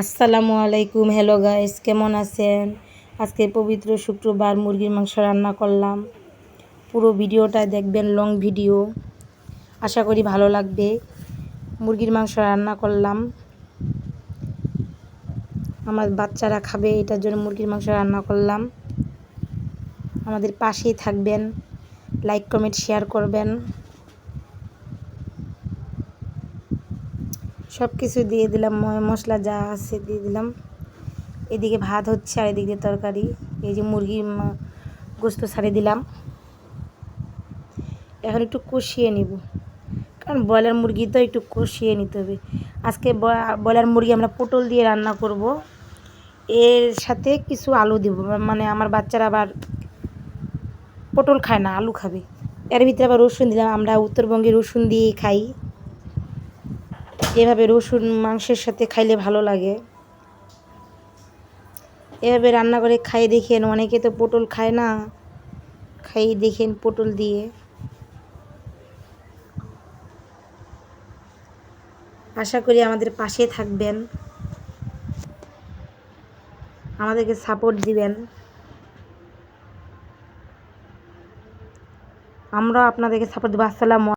আসসালামু আলাইকুম। Hello guys, কেমন আছেন? আজকে পবিত্র শুক্রবার মুরগির মাংস রান্না করলাম। পুরো ভিডিওটা দেখবেন, লং ভিডিও, আশা করি ভালো লাগবে। মুরগির মাংস রান্না করলাম, আমার বাচ্চারা খাবে, এটার জন্য মুরগির মাংস রান্না করলাম। আমাদের পাশেই থাকবেন, লাইক কমেন্ট শেয়ার করবেন। সব কিছু দিয়ে দিলাম, মশলা যা আছে দিয়ে দিলাম। এদিকে ভাত হচ্ছে আর এদিকে তরকারি। এই যে মুরগির গোস্ত ছাড়িয়ে দিলাম, এখন একটু কষিয়ে নিব, কারণ ব্রয়লার মুরগি তো একটু কষিয়ে নিতে হবে। আজকে ব্রয়লার মুরগি আমরা পটল দিয়ে রান্না করব, এর সাথে কিছু আলু দেব, মানে আমার বাচ্চারা আবার পটল খায় না, আলু খাবে। এর ভিতরে আবার রসুন দিলাম, আমরা উত্তরবঙ্গে রসুন দিয়েই খাই। এভাবে রসুন মাংসের সাথে খাইলে ভালো লাগে। এভাবে রান্না করে খাইয়ে দেখেন, অনেকে তো পটল খায় না, খাইয়ে দেখেন পটল দিয়ে। আশা করি আমাদের পাশে থাকবেন, আমাদেরকে সাপোর্ট দিবেন, আমরাও আপনাদেরকে সাপোর্ট দেবো। আসসালামু